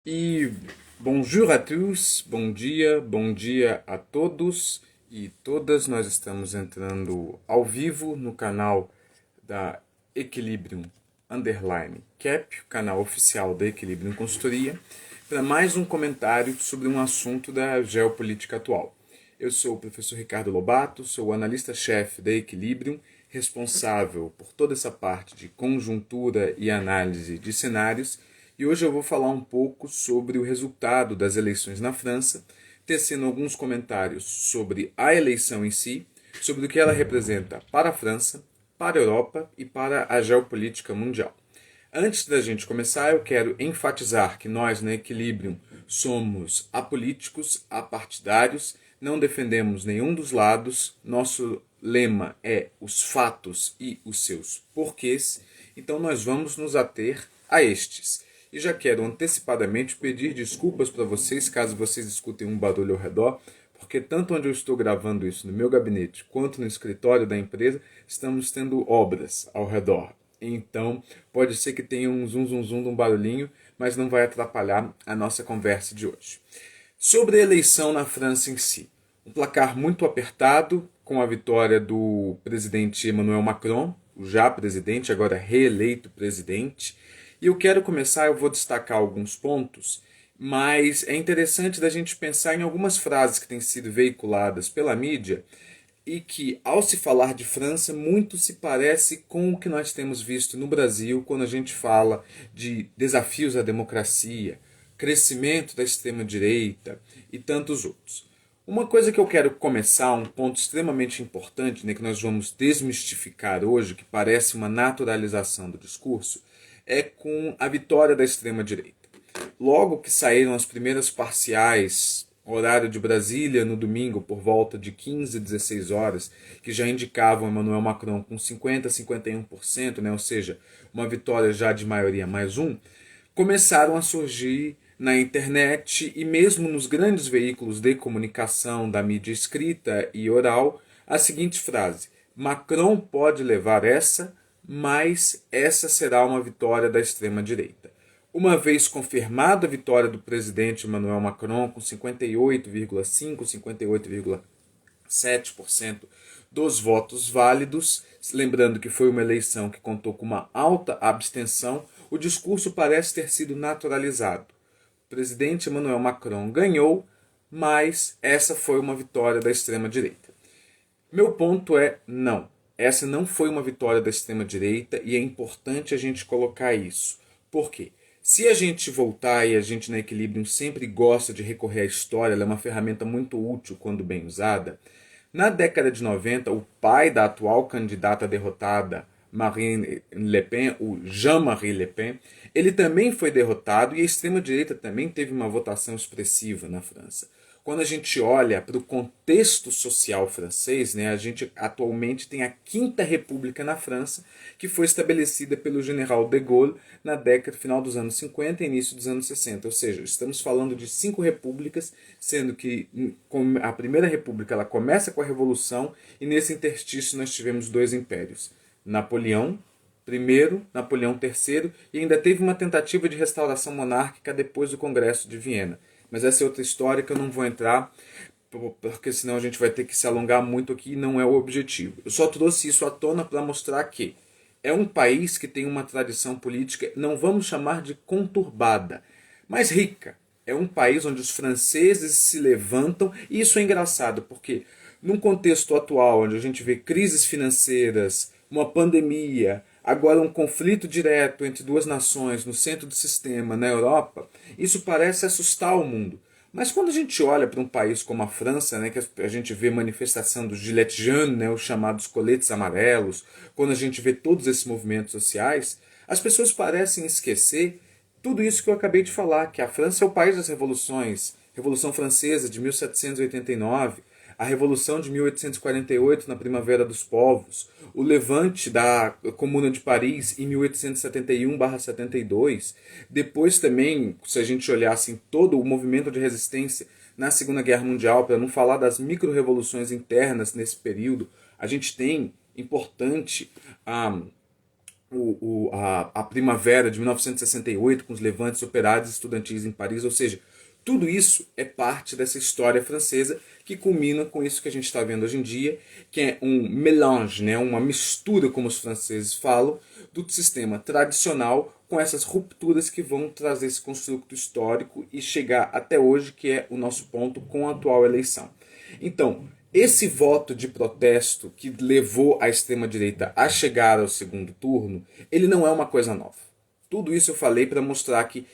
E bonjour à tous, bom dia a todos e todas. Nós estamos entrando ao vivo no canal da Equilibrium Underline Cap, canal oficial da Equilibrium Consultoria, para mais um comentário sobre um assunto da geopolítica atual. Eu sou o professor Ricardo Lobato, sou o analista-chefe da Equilibrium, responsável por toda essa parte de conjuntura e análise de cenários, e hoje eu vou falar um pouco sobre o resultado das eleições na França, tecendo alguns comentários sobre a eleição em si, sobre o que ela representa para a França, para a Europa e para a geopolítica mundial. Antes da gente começar, eu quero enfatizar que nós, na Equilibrium, somos apolíticos, apartidários, não defendemos nenhum dos lados, nosso lema é os fatos e os seus porquês, então nós vamos nos ater a estes. E já quero antecipadamente pedir desculpas para vocês caso vocês escutem um barulho ao redor, porque tanto onde eu estou gravando isso, no meu gabinete, quanto no escritório da empresa, estamos tendo obras ao redor. Então, pode ser que tenha um zum zum zum de um barulhinho, mas não vai atrapalhar a nossa conversa de hoje. Sobre a eleição na França em si, um placar muito apertado, com a vitória do presidente Emmanuel Macron, o já presidente, agora reeleito presidente. E eu vou destacar alguns pontos, mas é interessante da gente pensar em algumas frases que têm sido veiculadas pela mídia e que, ao se falar de França, muito se parece com o que nós temos visto no Brasil quando a gente fala de desafios à democracia, crescimento da extrema-direita e tantos outros. Uma coisa que eu quero começar, um ponto extremamente importante, né, que nós vamos desmistificar hoje, que parece uma naturalização do discurso, é com a vitória da extrema-direita. Logo que saíram as primeiras parciais, horário de Brasília, no domingo, por volta de 15, 16 horas, que já indicavam Emmanuel Macron com 50, 51%, né, ou seja, uma vitória já de maioria mais um, começaram a surgir na internet e mesmo nos grandes veículos de comunicação da mídia escrita e oral a seguinte frase: Macron pode levar essa, mas essa será uma vitória da extrema-direita. Uma vez confirmada a vitória do presidente Emmanuel Macron com 58,5%, 58,7% dos votos válidos, lembrando que foi uma eleição que contou com uma alta abstenção, o discurso parece ter sido naturalizado. O presidente Emmanuel Macron ganhou, mas essa foi uma vitória da extrema-direita. Meu ponto é não. Essa não foi uma vitória da extrema-direita e é importante a gente colocar isso. Por quê? Se a gente voltar, e a gente na Equilibrium sempre gosta de recorrer à história, ela é uma ferramenta muito útil quando bem usada. Na década de 90, o pai da atual candidata derrotada, Marine Le Pen, o Jean-Marie Le Pen, ele também foi derrotado e a extrema-direita também teve uma votação expressiva na França. Quando a gente olha para o contexto social francês, né, a gente atualmente tem a Quinta República na França, que foi estabelecida pelo general de Gaulle na década final dos anos 50 e início dos anos 60. Ou seja, estamos falando de 5 repúblicas, sendo que a Primeira República ela começa com a Revolução e nesse interstício nós tivemos 2 impérios. Napoleão I, Napoleão III, e ainda teve uma tentativa de restauração monárquica depois do Congresso de Viena. Mas essa é outra história que eu não vou entrar, porque senão a gente vai ter que se alongar muito aqui e não é o objetivo. Eu só trouxe isso à tona para mostrar que é um país que tem uma tradição política, não vamos chamar de conturbada, mas rica. É um país onde os franceses se levantam, e isso é engraçado, porque num contexto atual, onde a gente vê crises financeiras, uma pandemia, agora um conflito direto entre duas nações no centro do sistema, na Europa, isso parece assustar o mundo. Mas quando a gente olha para um país como a França, né, que a gente vê manifestação dos gilets jaunes, né, os chamados coletes amarelos, quando a gente vê todos esses movimentos sociais, as pessoas parecem esquecer tudo isso que eu acabei de falar, que a França é o país das revoluções. Revolução Francesa de 1789, a Revolução de 1848 na Primavera dos Povos, o levante da Comuna de Paris em 1871/72, depois também, se a gente olhasse em todo o movimento de resistência na Segunda Guerra Mundial, para não falar das micro-revoluções internas nesse período, a gente tem importante a primavera de 1968 com os levantes operários estudantis em Paris, ou seja, tudo isso é parte dessa história francesa que culmina com isso que a gente está vendo hoje em dia, que é um mélange, né, uma mistura, como os franceses falam, do sistema tradicional com essas rupturas que vão trazer esse construto histórico e chegar até hoje, que é o nosso ponto com a atual eleição. Então, esse voto de protesto que levou a extrema-direita a chegar ao segundo turno, ele não é uma coisa nova. Tudo isso eu falei para mostrar que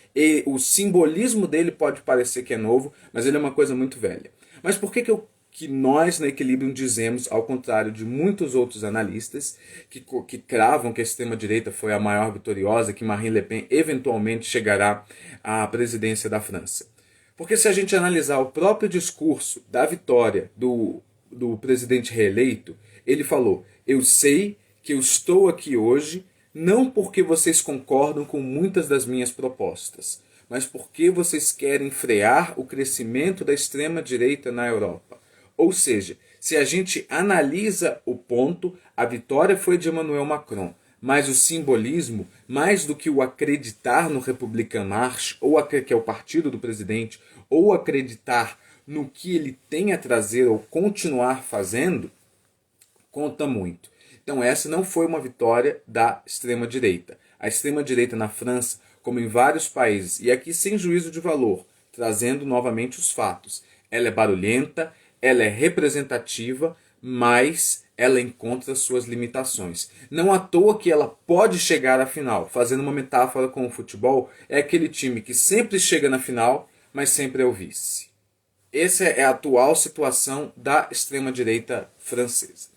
o simbolismo dele pode parecer que é novo, mas ele é uma coisa muito velha. Mas por que nós na Equilibrium dizemos, ao contrário de muitos outros analistas, que cravam que a extrema-direita foi a maior vitoriosa, que Marine Le Pen eventualmente chegará à presidência da França? Porque se a gente analisar o próprio discurso da vitória do presidente reeleito, ele falou: eu sei que eu estou aqui hoje não porque vocês concordam com muitas das minhas propostas, mas porque vocês querem frear o crescimento da extrema-direita na Europa. Ou seja, se a gente analisa o ponto, a vitória foi de Emmanuel Macron, mas o simbolismo, mais do que o acreditar no Republican March, que é o partido do presidente, ou acreditar no que ele tem a trazer ou continuar fazendo, conta muito. Então essa não foi uma vitória da extrema-direita. A extrema-direita na França, como em vários países, e aqui sem juízo de valor, trazendo novamente os fatos, ela é barulhenta, ela é representativa, mas ela encontra suas limitações. Não à toa que ela pode chegar à final. Fazendo uma metáfora com o futebol, é aquele time que sempre chega na final, mas sempre é o vice. Essa é a atual situação da extrema-direita francesa.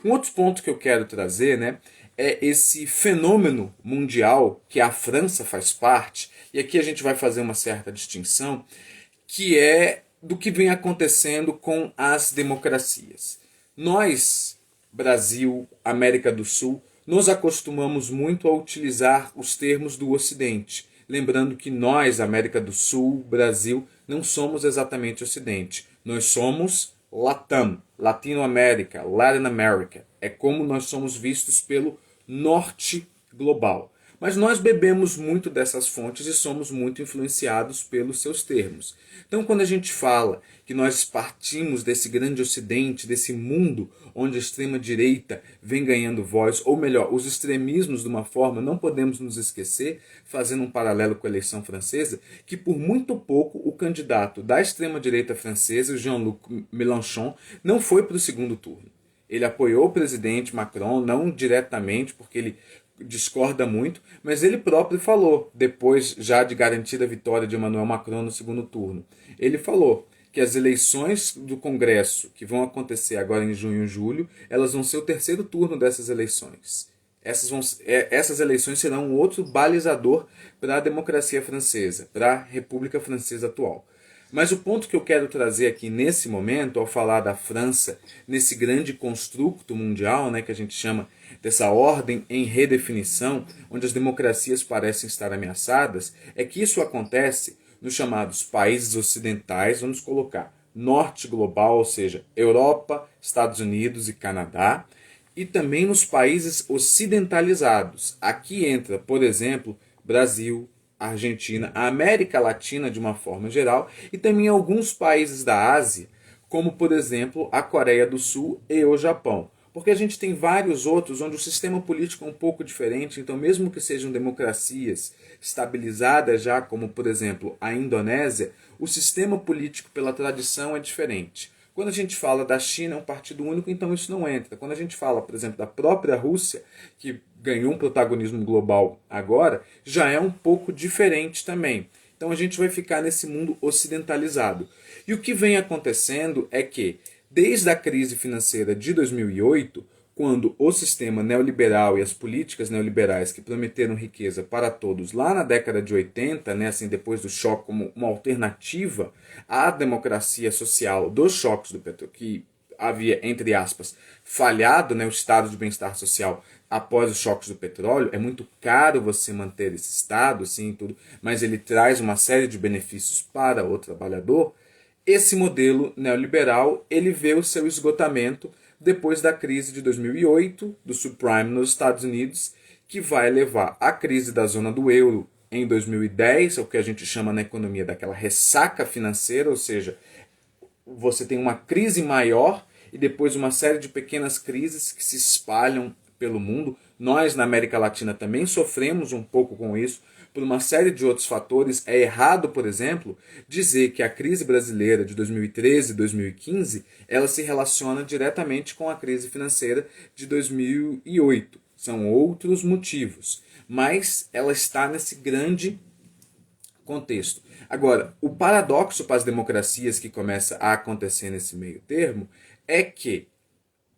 Um outro ponto que eu quero trazer, né, é esse fenômeno mundial que a França faz parte, e aqui a gente vai fazer uma certa distinção, que é do que vem acontecendo com as democracias. Nós, Brasil, América do Sul, nos acostumamos muito a utilizar os termos do Ocidente, lembrando que nós, América do Sul, Brasil, não somos exatamente Ocidente. Nós somos Latam, Latinoamérica, Latin America. É como nós somos vistos pelo norte global. Mas nós bebemos muito dessas fontes e somos muito influenciados pelos seus termos. Então, quando a gente fala que nós partimos desse grande ocidente, desse mundo onde a extrema-direita vem ganhando voz, ou melhor, os extremismos de uma forma, não podemos nos esquecer, fazendo um paralelo com a eleição francesa, que por muito pouco o candidato da extrema-direita francesa, Jean-Luc Mélenchon, não foi para o segundo turno. Ele apoiou o presidente Macron, não diretamente, porque ele discorda muito, mas ele próprio falou, depois já de garantida a vitória de Emmanuel Macron no segundo turno, ele falou que as eleições do Congresso, que vão acontecer agora em junho e julho, elas vão ser o terceiro turno dessas eleições. Essas eleições serão um outro balizador para a democracia francesa, para a República Francesa atual. Mas o ponto que eu quero trazer aqui nesse momento, ao falar da França, nesse grande construto mundial, né, que a gente chama dessa ordem em redefinição, onde as democracias parecem estar ameaçadas, é que isso acontece nos chamados países ocidentais, vamos colocar norte global, ou seja, Europa, Estados Unidos e Canadá, e também nos países ocidentalizados. Aqui entra, por exemplo, Brasil, Argentina, a América Latina de uma forma geral e também alguns países da Ásia, como por exemplo a Coreia do Sul e o Japão. Porque a gente tem vários outros onde o sistema político é um pouco diferente, então mesmo que sejam democracias estabilizadas já, como por exemplo a Indonésia, o sistema político pela tradição é diferente. Quando a gente fala da China, é um partido único, então isso não entra. Quando a gente fala, por exemplo, da própria Rússia, que ganhou um protagonismo global agora, já é um pouco diferente também. Então a gente vai ficar nesse mundo ocidentalizado. E o que vem acontecendo é que, desde a crise financeira de 2008, quando o sistema neoliberal e as políticas neoliberais que prometeram riqueza para todos lá na década de 80, né, assim, depois do choque como uma alternativa à democracia social dos choques do petróleo, que havia, entre aspas, falhado, né, o estado de bem-estar social após os choques do petróleo, é muito caro você manter esse estado, assim, tudo, mas ele traz uma série de benefícios para o trabalhador. Esse modelo neoliberal, ele vê o seu esgotamento depois da crise de 2008, do subprime nos Estados Unidos, que vai levar à crise da zona do euro em 2010, o que a gente chama na economia daquela ressaca financeira, ou seja, você tem uma crise maior e depois uma série de pequenas crises que se espalham pelo mundo. Nós, na América Latina, também sofremos um pouco com isso, por uma série de outros fatores. É errado, por exemplo, dizer que a crise brasileira de 2013 e 2015 ela se relaciona diretamente com a crise financeira de 2008. São outros motivos, mas ela está nesse grande contexto. Agora, o paradoxo para as democracias que começa a acontecer nesse meio termo é que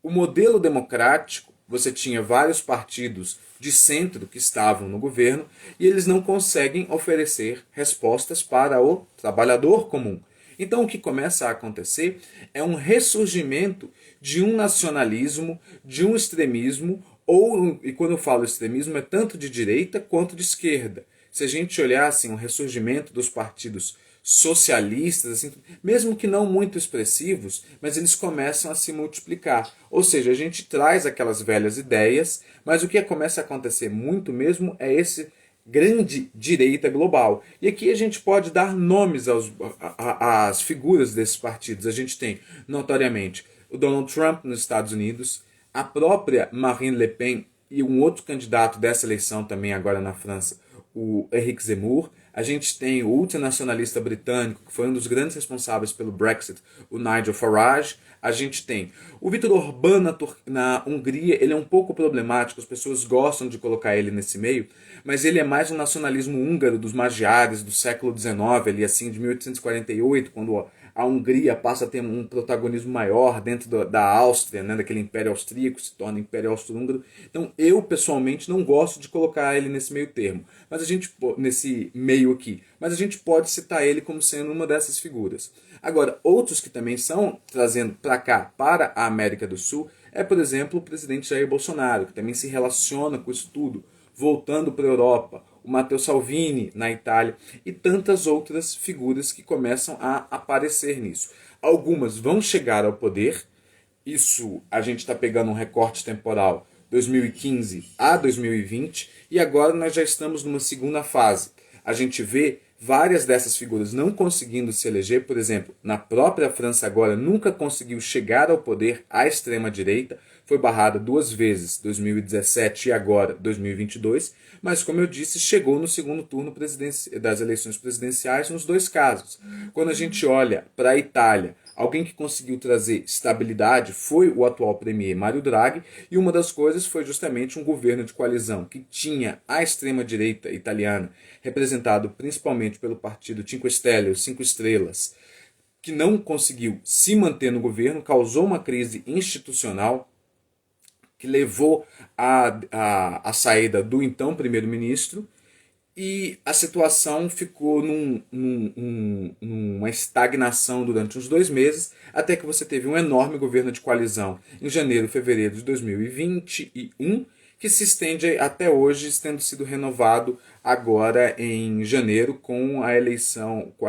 o modelo democrático, você tinha vários partidos de centro que estavam no governo e eles não conseguem oferecer respostas para o trabalhador comum. Então o que começa a acontecer é um ressurgimento de um nacionalismo, de um extremismo, e quando eu falo extremismo é tanto de direita quanto de esquerda. Se a gente olhar assim, um ressurgimento dos partidos socialistas, assim, mesmo que não muito expressivos, mas eles começam a se multiplicar. Ou seja, a gente traz aquelas velhas ideias, mas o que começa a acontecer muito mesmo é esse grande direita global. E aqui a gente pode dar nomes às figuras desses partidos. A gente tem, notoriamente, o Donald Trump nos Estados Unidos, a própria Marine Le Pen e um outro candidato dessa eleição também agora na França, o Éric Zemmour. A gente tem o ultranacionalista britânico, que foi um dos grandes responsáveis pelo Brexit, o Nigel Farage. A gente tem o Viktor Orbán na Hungria. Ele é um pouco problemático, as pessoas gostam de colocar ele nesse meio, mas ele é mais um nacionalismo húngaro dos magiares do século XIX, ali assim, de 1848, quando a Hungria passa a ter um protagonismo maior dentro da Áustria, né, daquele Império Austríaco, se torna Império Austro-Húngaro. Então eu, pessoalmente, não gosto de colocar ele nesse meio termo, mas a gente, nesse meio aqui, mas a gente pode citar ele como sendo uma dessas figuras. Agora, outros que também são trazendo para cá, para a América do Sul, é, por exemplo, o presidente Jair Bolsonaro, que também se relaciona com isso tudo, voltando para a Europa, o Matteo Salvini na Itália e tantas outras figuras que começam a aparecer nisso. Algumas vão chegar ao poder, isso a gente está pegando um recorte temporal 2015 a 2020 e agora nós já estamos numa segunda fase. A gente vê várias dessas figuras não conseguindo se eleger, por exemplo, na própria França agora nunca conseguiu chegar ao poder a extrema-direita, foi barrada 2 vezes, 2017 e agora 2022, mas como eu disse, chegou no segundo turno das eleições presidenciais nos 2 casos. Quando a gente olha para a Itália, alguém que conseguiu trazer estabilidade foi o atual premier Mario Draghi, e uma das coisas foi justamente um governo de coalizão que tinha a extrema-direita italiana, representado principalmente pelo partido Cinque Stelle, os 5 estrelas, que não conseguiu se manter no governo, causou uma crise institucional que levou à saída do então primeiro-ministro, e a situação ficou numa estagnação durante uns 2 meses, até que você teve um enorme governo de coalizão em janeiro e fevereiro de 2021, que se estende até hoje, tendo sido renovado agora em janeiro com a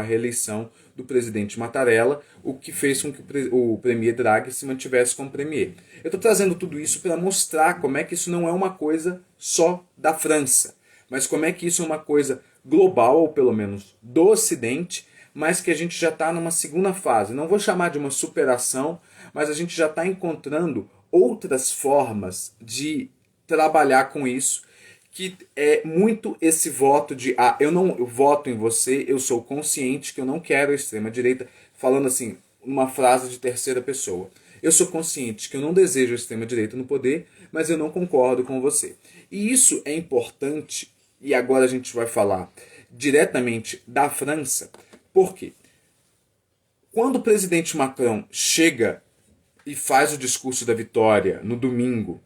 reeleição do presidente Mattarella, o que fez com que o premier Draghi se mantivesse como premier. Eu estou trazendo tudo isso para mostrar como é que isso não é uma coisa só da França, mas como é que isso é uma coisa global, ou pelo menos do Ocidente, mas que a gente já está numa segunda fase. Não vou chamar de uma superação, mas a gente já está encontrando outras formas de trabalhar com isso, que é muito esse voto de eu voto em você, eu sou consciente que eu não quero a extrema-direita, falando assim, uma frase de terceira pessoa. Eu sou consciente que eu não desejo a extrema-direita no poder, mas eu não concordo com você. E isso é importante, e agora a gente vai falar diretamente da França, porque quando o presidente Macron chega e faz o discurso da vitória no domingo,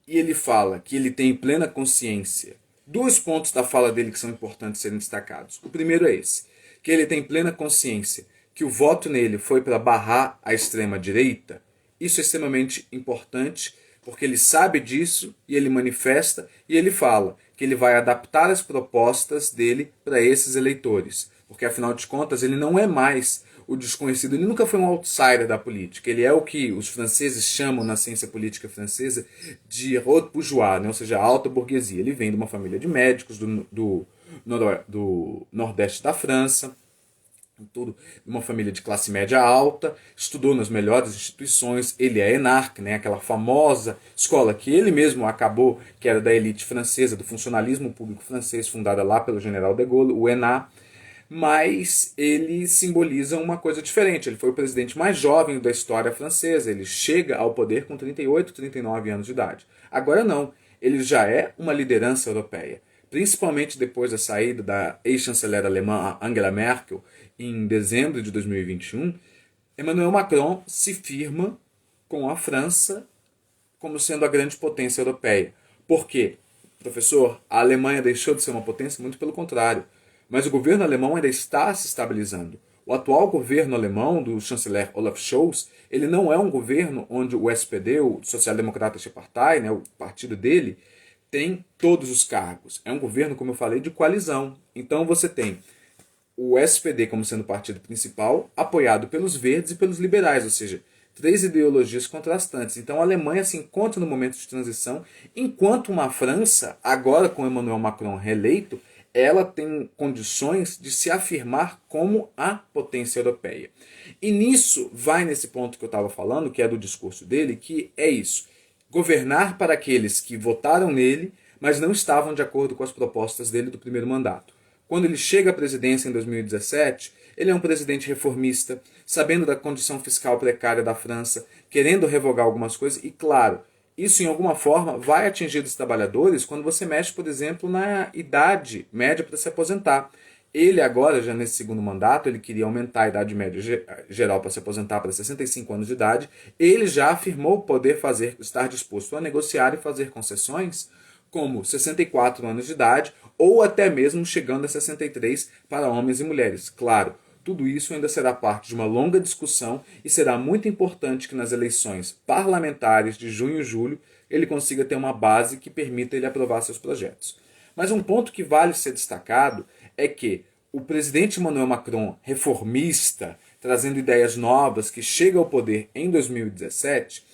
e ele fala que ele tem plena consciência, 2 pontos da fala dele que são importantes serem destacados. O primeiro é esse, que ele tem plena consciência que o voto nele foi para barrar a extrema-direita. Isso é extremamente importante, porque ele sabe disso e ele manifesta e ele fala que ele vai adaptar as propostas dele para esses eleitores. Porque, afinal de contas, ele não é mais o desconhecido, ele nunca foi um outsider da política. Ele é o que os franceses chamam na ciência política francesa de haute bourgeois, né? Ou seja, a alta burguesia. Ele vem de uma família de médicos do nordeste da França, tudo, uma família de classe média alta, estudou nas melhores instituições, ele é ENARC, né, aquela famosa escola que ele mesmo acabou, que era da elite francesa, do funcionalismo público francês, fundada lá pelo general de Gaulle, o ENA, mas ele simboliza uma coisa diferente. Ele foi o presidente mais jovem da história francesa, ele chega ao poder com 38, 39 anos de idade. Agora não, ele já é uma liderança europeia, principalmente depois da saída da ex-chanceler alemã Angela Merkel, em dezembro de 2021, Emmanuel Macron se firma com a França como sendo a grande potência europeia. Por quê? Professor, a Alemanha deixou de ser uma potência? Muito pelo contrário. Mas o governo alemão ainda está se estabilizando. O atual governo alemão, do chanceler Olaf Scholz, ele não é um governo onde o SPD, o Social-Demokratische Partei, né, o partido dele, tem todos os cargos. É um governo, como eu falei, de coalizão. Então você tem o SPD como sendo o partido principal, apoiado pelos verdes e pelos liberais, ou seja, três ideologias contrastantes. Então a Alemanha se encontra no momento de transição, enquanto uma França, agora com Emmanuel Macron reeleito, ela tem condições de se afirmar como a potência europeia. E nisso vai nesse ponto que eu estava falando, que é do discurso dele, que é isso: governar para aqueles que votaram nele, mas não estavam de acordo com as propostas dele do primeiro mandato. Quando ele chega à presidência em 2017, ele é um presidente reformista, sabendo da condição fiscal precária da França, querendo revogar algumas coisas, e claro, isso em alguma forma vai atingir os trabalhadores quando você mexe, por exemplo, na idade média para se aposentar. Ele agora, já nesse segundo mandato, ele queria aumentar a idade média geral para se aposentar para 65 anos de idade. Ele já afirmou poder estar disposto a negociar e fazer concessões como 64 anos de idade ou até mesmo chegando a 63 para homens e mulheres. Claro, tudo isso ainda será parte de uma longa discussão e será muito importante que nas eleições parlamentares de junho e julho ele consiga ter uma base que permita ele aprovar seus projetos. Mas um ponto que vale ser destacado é que o presidente Emmanuel Macron, reformista, trazendo ideias novas, que chega ao poder em 2017,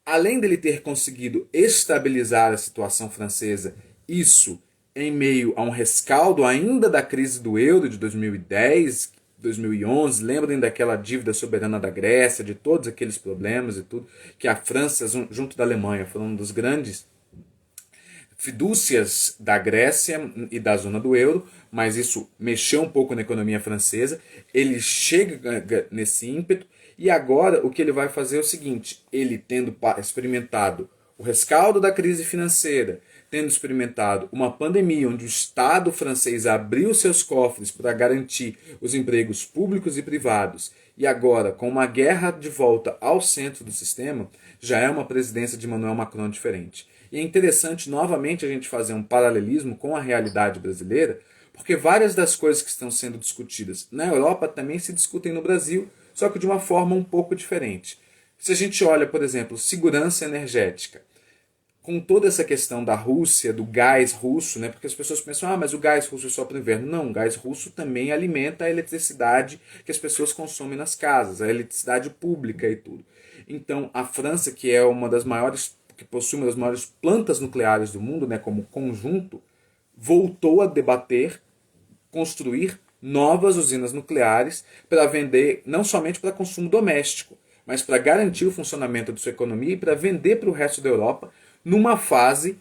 além dele ter conseguido estabilizar a situação francesa, isso em meio a um rescaldo ainda da crise do euro de 2010, 2011, lembrem daquela dívida soberana da Grécia, de todos aqueles problemas e tudo, que a França, junto da Alemanha, foram um dos grandes fidúcias da Grécia e da zona do euro, mas isso mexeu um pouco na economia francesa. Ele chega nesse ímpeto e agora o que ele vai fazer é o seguinte: ele tendo experimentado o rescaldo da crise financeira, tendo experimentado uma pandemia onde o Estado francês abriu seus cofres para garantir os empregos públicos e privados, e agora com uma guerra de volta ao centro do sistema, já é uma presidência de Emmanuel Macron diferente. E é interessante novamente a gente fazer um paralelismo com a realidade brasileira, porque várias das coisas que estão sendo discutidas na Europa também se discutem no Brasil, só que de uma forma um pouco diferente. Se a gente olha, por exemplo, segurança energética, com toda essa questão da Rússia, do gás russo, né? Porque as pessoas pensam, mas o gás russo é só para o inverno. Não, o gás russo também alimenta a eletricidade que as pessoas consomem nas casas, a eletricidade pública e tudo. Então, a França, que é uma das maiores, que possui uma das maiores plantas nucleares do mundo, né, como conjunto, voltou a debater construir novas usinas nucleares para vender não somente para consumo doméstico, mas para garantir o funcionamento de sua economia e para vender para o resto da Europa numa fase,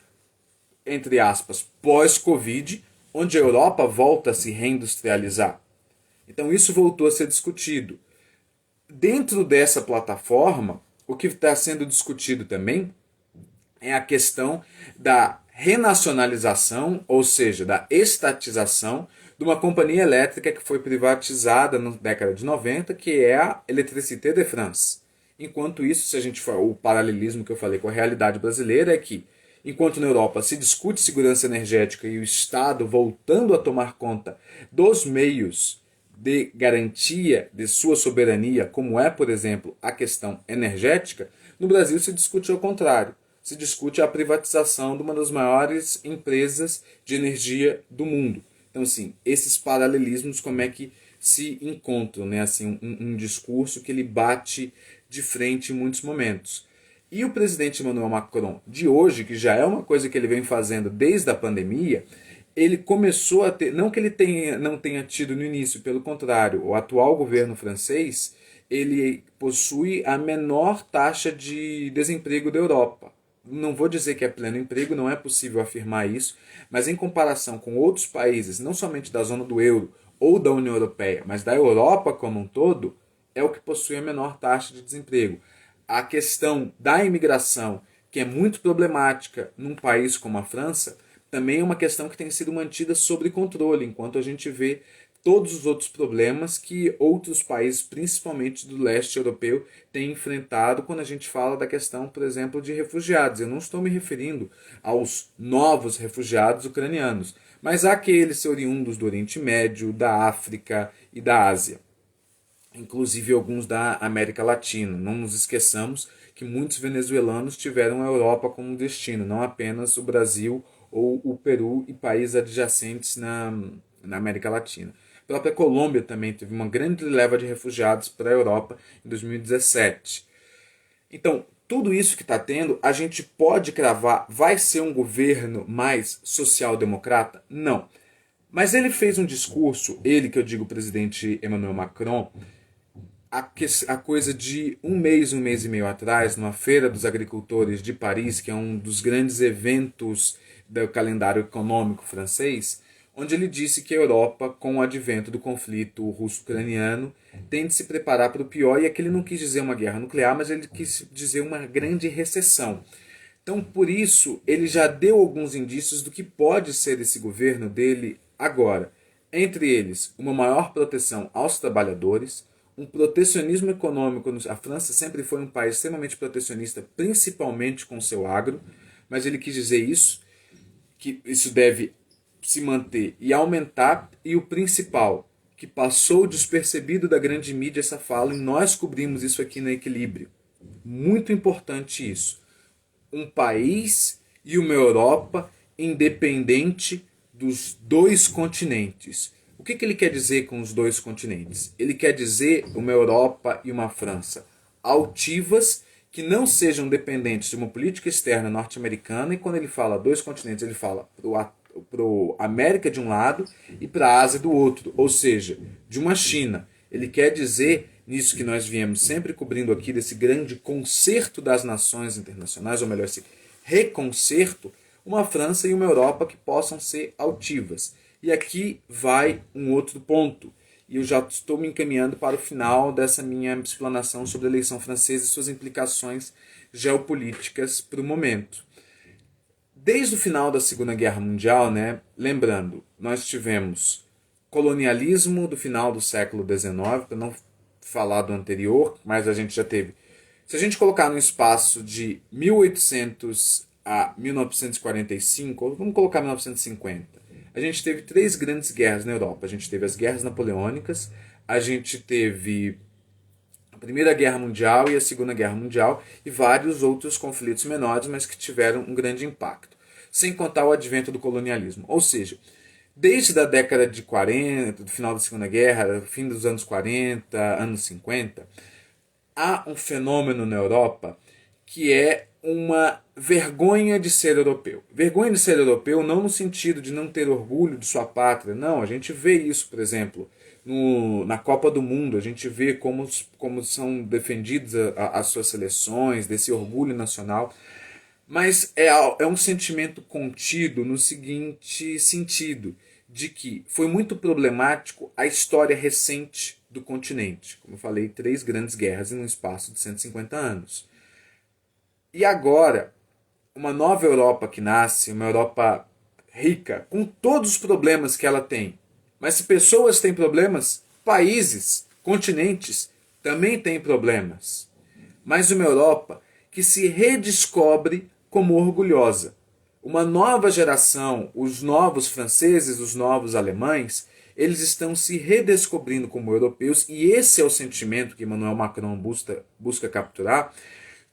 entre aspas, pós-Covid, onde a Europa volta a se reindustrializar. Então isso voltou a ser discutido. Dentro dessa plataforma, o que está sendo discutido também é a questão da renacionalização, ou seja, da estatização de uma companhia elétrica que foi privatizada na década de 90, que é a Électricité de France. Enquanto isso, se a gente for o paralelismo que eu falei com a realidade brasileira é que, enquanto na Europa se discute segurança energética e o Estado voltando a tomar conta dos meios de garantia de sua soberania, como é, por exemplo, a questão energética, no Brasil se discute ao contrário. Se discute a privatização de uma das maiores empresas de energia do mundo. Então, assim, esses paralelismos, como é que se encontram, né? Assim, um discurso que ele bate de frente em muitos momentos. E o presidente Emmanuel Macron de hoje, que já é uma coisa que ele vem fazendo desde a pandemia, ele começou a ter, não que ele não tenha tido no início, pelo contrário, o atual governo francês, ele possui a menor taxa de desemprego da Europa. Não vou dizer que é pleno emprego, não é possível afirmar isso, mas em comparação com outros países, não somente da zona do euro ou da União Europeia, mas da Europa como um todo, é o que possui a menor taxa de desemprego. A questão da imigração, que é muito problemática num país como a França, também é uma questão que tem sido mantida sob controle, enquanto a gente vê todos os outros problemas que outros países, principalmente do leste europeu, têm enfrentado quando a gente fala da questão, por exemplo, de refugiados. Eu não estou me referindo aos novos refugiados ucranianos, mas àqueles oriundos do Oriente Médio, da África e da Ásia, inclusive alguns da América Latina. Não nos esqueçamos que muitos venezuelanos tiveram a Europa como destino, não apenas o Brasil ou o Peru e países adjacentes na América Latina. A própria Colômbia também teve uma grande leva de refugiados para a Europa em 2017. Então, tudo isso que está tendo, a gente pode cravar, vai ser um governo mais social-democrata? Não. Mas ele fez um discurso, ele que eu digo o presidente Emmanuel Macron, a coisa de um mês e meio atrás, numa Feira dos Agricultores de Paris, que é um dos grandes eventos do calendário econômico francês, onde ele disse que a Europa, com o advento do conflito russo-ucraniano, tem de se preparar para o pior, e aqui ele não quis dizer uma guerra nuclear, mas ele quis dizer uma grande recessão. Então, por isso, ele já deu alguns indícios do que pode ser esse governo dele agora. Entre eles, uma maior proteção aos trabalhadores, um protecionismo econômico. A França sempre foi um país extremamente protecionista, principalmente com o seu agro, mas ele quis dizer isso, que isso deve se manter e aumentar, e o principal, que passou despercebido da grande mídia essa fala, e nós cobrimos isso aqui no Equilíbrio. Muito importante isso. Um país e uma Europa independente dos dois continentes. O que ele quer dizer com os dois continentes? Ele quer dizer uma Europa e uma França altivas, que não sejam dependentes de uma política externa norte-americana, e quando ele fala dois continentes, ele fala para a América de um lado e para a Ásia do outro, ou seja, de uma China. Ele quer dizer, nisso que nós viemos sempre cobrindo aqui, desse grande concerto das nações internacionais, ou melhor, esse reconcerto, uma França e uma Europa que possam ser altivas. E aqui vai um outro ponto, e eu já estou me encaminhando para o final dessa minha explanação sobre a eleição francesa e suas implicações geopolíticas para o momento. Desde o final da Segunda Guerra Mundial, né, lembrando, nós tivemos colonialismo do final do século XIX, para não falar do anterior, mas a gente já teve. Se a gente colocar no espaço de 1800 a 1945, vamos colocar 1950, a gente teve três grandes guerras na Europa. A gente teve as guerras napoleônicas, a gente teve a Primeira Guerra Mundial e a Segunda Guerra Mundial, e vários outros conflitos menores, mas que tiveram um grande impacto. Sem contar o advento do colonialismo. Ou seja, desde a década de 40, do final da Segunda Guerra, fim dos anos 40, anos 50, há um fenômeno na Europa que é uma vergonha de ser europeu. Vergonha de ser europeu não no sentido de não ter orgulho de sua pátria, não. A gente vê isso, por exemplo, na Copa do Mundo, a gente vê como são defendidas as suas seleções, desse orgulho nacional. Mas é um sentimento contido no seguinte sentido, de que foi muito problemático a história recente do continente. Como eu falei, três grandes guerras em um espaço de 150 anos. E agora, uma nova Europa que nasce, uma Europa rica, com todos os problemas que ela tem. Mas se pessoas têm problemas, países, continentes também têm problemas. Mas uma Europa que se redescobre como orgulhosa. Uma nova geração, os novos franceses, os novos alemães, eles estão se redescobrindo como europeus, e esse é o sentimento que Emmanuel Macron busca capturar,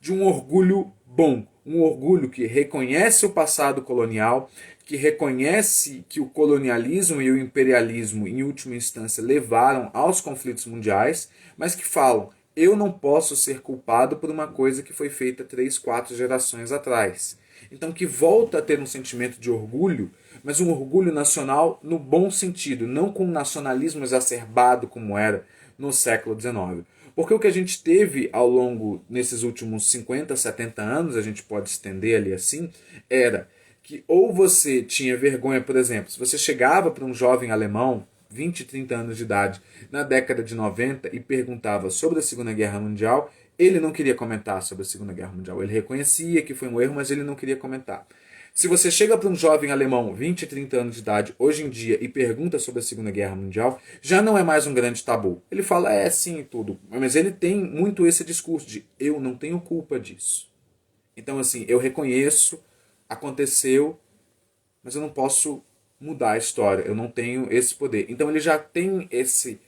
de um orgulho bom, um orgulho que reconhece o passado colonial, que reconhece que o colonialismo e o imperialismo, em última instância, levaram aos conflitos mundiais, mas que falam: eu não posso ser culpado por uma coisa que foi feita 3, 4 gerações atrás. Então, que volta a ter um sentimento de orgulho, mas um orgulho nacional no bom sentido, não com um nacionalismo exacerbado como era no século XIX. Porque o que a gente teve ao longo, nesses últimos 50, 70 anos, a gente pode estender ali assim, era que ou você tinha vergonha, por exemplo, se você chegava para um jovem alemão, 20, 30 anos de idade, na década de 90 e perguntava sobre a Segunda Guerra Mundial, ele não queria comentar sobre a Segunda Guerra Mundial. Ele reconhecia que foi um erro, mas ele não queria comentar. Se você chega para um jovem alemão, 20, 30 anos de idade, hoje em dia, e pergunta sobre a Segunda Guerra Mundial, já não é mais um grande tabu. Ele fala, sim, tudo. Mas ele tem muito esse discurso de, eu não tenho culpa disso. Então, assim, eu reconheço, aconteceu, mas eu não posso mudar a história. Eu não tenho esse poder. Então, ele já tem esse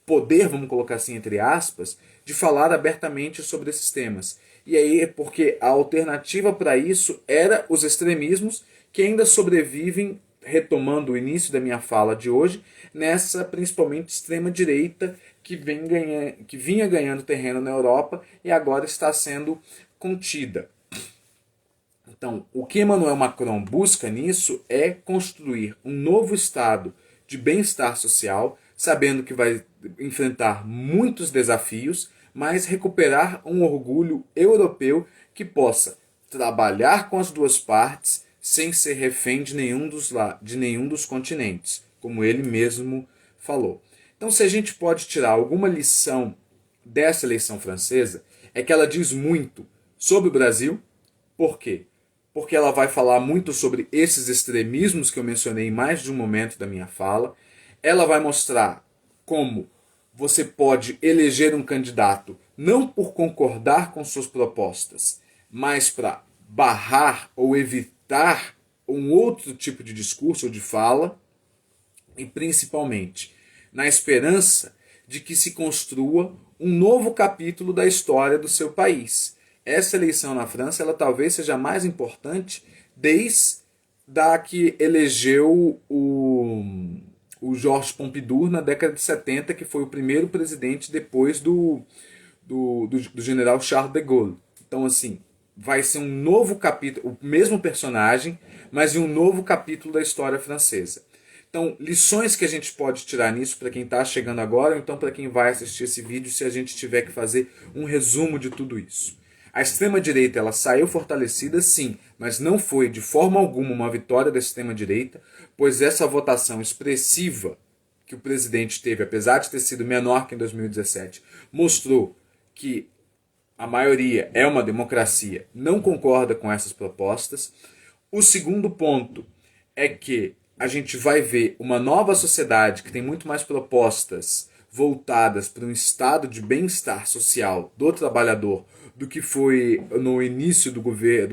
poder, vamos colocar assim entre aspas, de falar abertamente sobre esses temas. E aí é porque a alternativa para isso era os extremismos que ainda sobrevivem, retomando o início da minha fala de hoje, nessa principalmente extrema direita que vinha ganhando terreno na Europa e agora está sendo contida. Então, o que Emmanuel Macron busca nisso é construir um novo estado de bem-estar social, sabendo que vai enfrentar muitos desafios, mas recuperar um orgulho europeu que possa trabalhar com as duas partes sem ser refém de nenhum dos continentes, como ele mesmo falou. Então, se a gente pode tirar alguma lição dessa eleição francesa, é que ela diz muito sobre o Brasil. Por quê? Porque ela vai falar muito sobre esses extremismos que eu mencionei em mais de um momento da minha fala. Ela vai mostrar como você pode eleger um candidato não por concordar com suas propostas, mas para barrar ou evitar um outro tipo de discurso ou de fala, e principalmente na esperança de que se construa um novo capítulo da história do seu país. Essa eleição na França, ela talvez seja a mais importante desde a que elegeu o Georges Pompidou na década de 70, que foi o primeiro presidente depois do general Charles de Gaulle. Então, assim, vai ser um novo capítulo, o mesmo personagem, mas em um novo capítulo da história francesa. Então, lições que a gente pode tirar nisso para quem está chegando agora, ou então para quem vai assistir esse vídeo, se a gente tiver que fazer um resumo de tudo isso. A extrema-direita ela saiu fortalecida, sim, mas não foi de forma alguma uma vitória da extrema-direita, pois essa votação expressiva que o presidente teve, apesar de ter sido menor que em 2017, mostrou que a maioria é uma democracia, não concorda com essas propostas. O segundo ponto é que a gente vai ver uma nova sociedade que tem muito mais propostas voltadas para um estado de bem-estar social do trabalhador do que foi no início do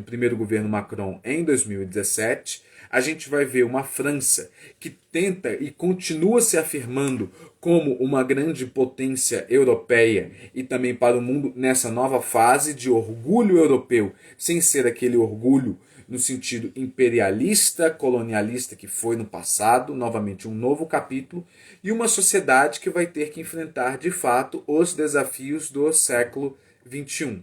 primeiro governo Macron em 2017. A gente vai ver uma França que tenta e continua se afirmando como uma grande potência europeia e também para o mundo nessa nova fase de orgulho europeu, sem ser aquele orgulho no sentido imperialista, colonialista que foi no passado, novamente um novo capítulo, e uma sociedade que vai ter que enfrentar de fato os desafios do século XXI.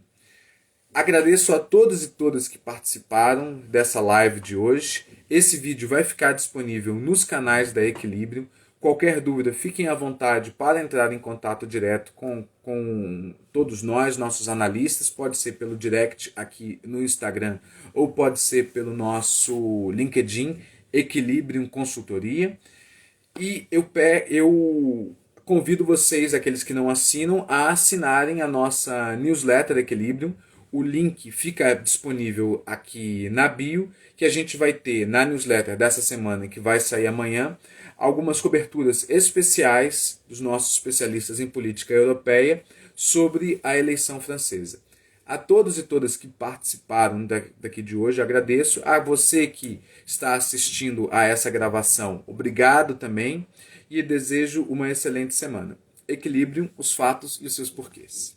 Agradeço a todos e todas que participaram dessa live de hoje. Esse vídeo vai ficar disponível nos canais da Equilibrium. Qualquer dúvida, fiquem à vontade para entrar em contato direto com todos nós, nossos analistas. Pode ser pelo direct aqui no Instagram ou pode ser pelo nosso LinkedIn, Equilibrium Consultoria. E eu convido vocês, aqueles que não assinam, a assinarem a nossa newsletter Equilibrium. O link fica disponível aqui na bio, que a gente vai ter na newsletter dessa semana, que vai sair amanhã, algumas coberturas especiais dos nossos especialistas em política europeia sobre a eleição francesa. A todos e todas que participaram daqui de hoje, agradeço. A você que está assistindo a essa gravação, obrigado também e desejo uma excelente semana. Equilibrium, os fatos e os seus porquês.